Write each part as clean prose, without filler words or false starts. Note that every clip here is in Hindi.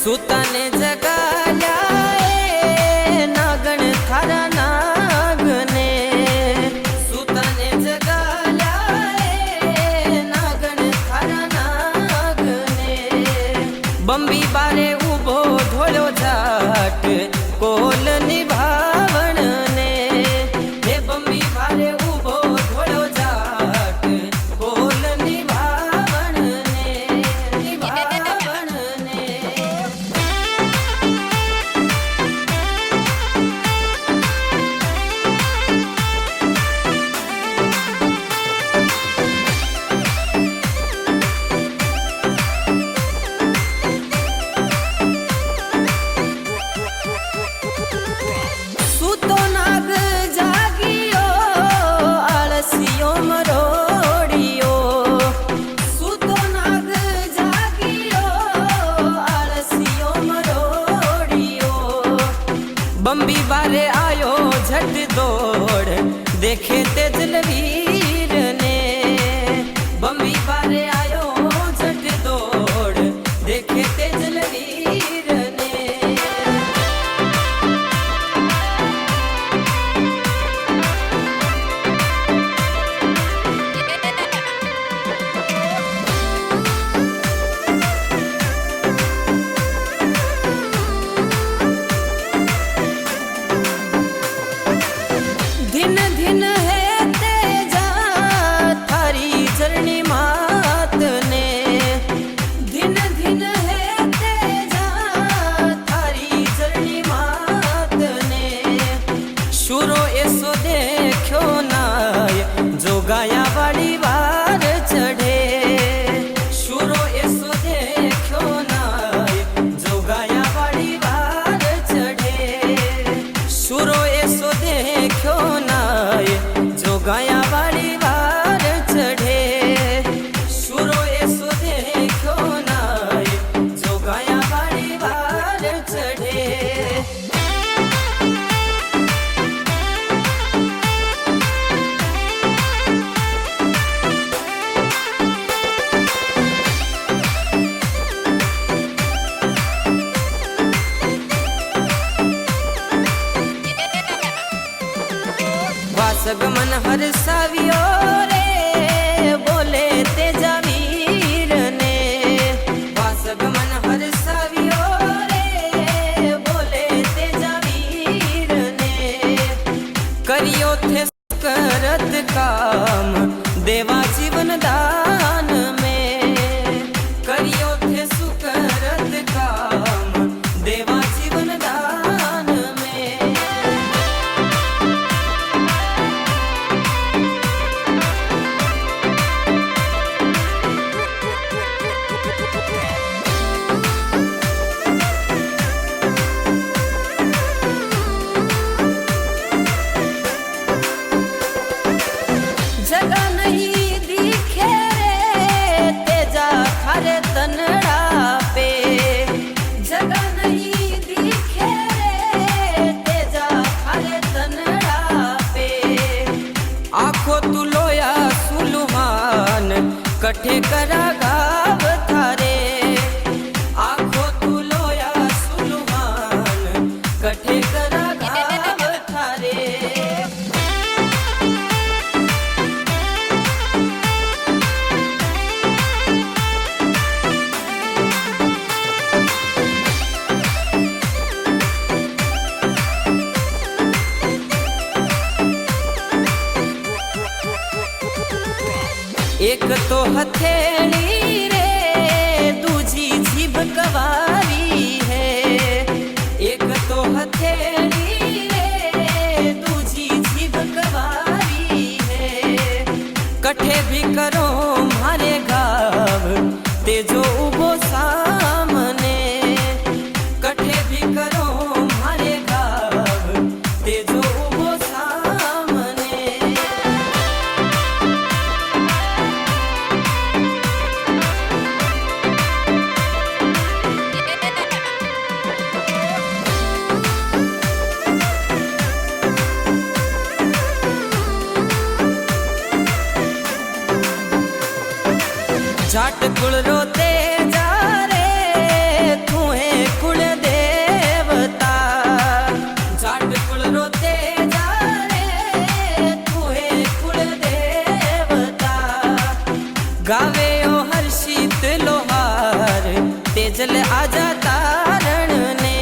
सुताने जगाल्या ए नागण थारा नागने सुताने जगाल्या ए नागण थारा नागने बंबी बारे उभो धोळो जाट कोल निभावण ने हे बंबी बारे उभो धोळो जाट कोल निभावण ने निभावण ने सुतो नाग जागियो आळसियो मरोडियो सुतो नाग जागियो आळसियो मरोडियो बंबी बारे आयो झट दौड़ देखे ते जलवीर ने बंबी बारे आयो झट दौड़ देखे ते जलवीर ने दिन दिन है तेजा थारी चरणी मात ने दिन दिन है तेजा थारी चरणी मात ने शुरो ऐसो देखो नाय जो गाया वाली वार चढ़े शुरो ऐसो देखो नाय जो गाया वाली वार चढ़े शुरो ऐसो देखो नाय जो गाया वाली वार चढ़े शुरो ऐसो देखो नाय जो गाया वाली वार चढ़े वासग मन हरसावियो रे बोले तेजा वीर ने वासग मन हरसावियो रे बोले तेजा वीर ने करियो थे करत काम देवा जीवन दान में करियो थे सुकरत काम देवा जीवन दान में जगह नहीं दिखे रे तेजा थारे तनड़ा पे जगह नहीं दिखे रे तेजा थारे तनड़ा पे आखो तू लोया सुलुमान कठे करा गाव थारे आखो तू लोया सुलुमान कठे करा गाव थारे एक तो हथेली रे दूजी जीभ कवारी है एक तो हथेली रे दूजी जीभ कवारी है कठे भी करो मारे गाव तेजो उबो सामने कठे भी करो मारे गाव तेजो उबो सामने जाट कुल रोते जा रे तू है लोहार तेजल आजा तारण ने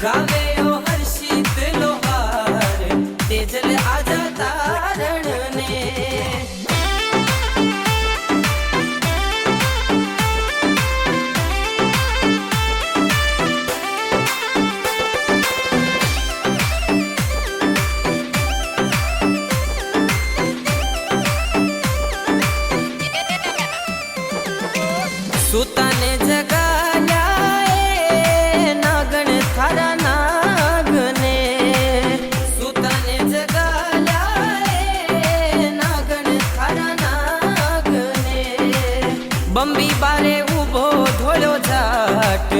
गावे ओ हर्षित लोहार तेजल आजा तारण ने सुताने जगाल्या नागण थारा नागने सुताने जगाल्या नागण थारा नागने बंबी बारे उभो धोळो जाट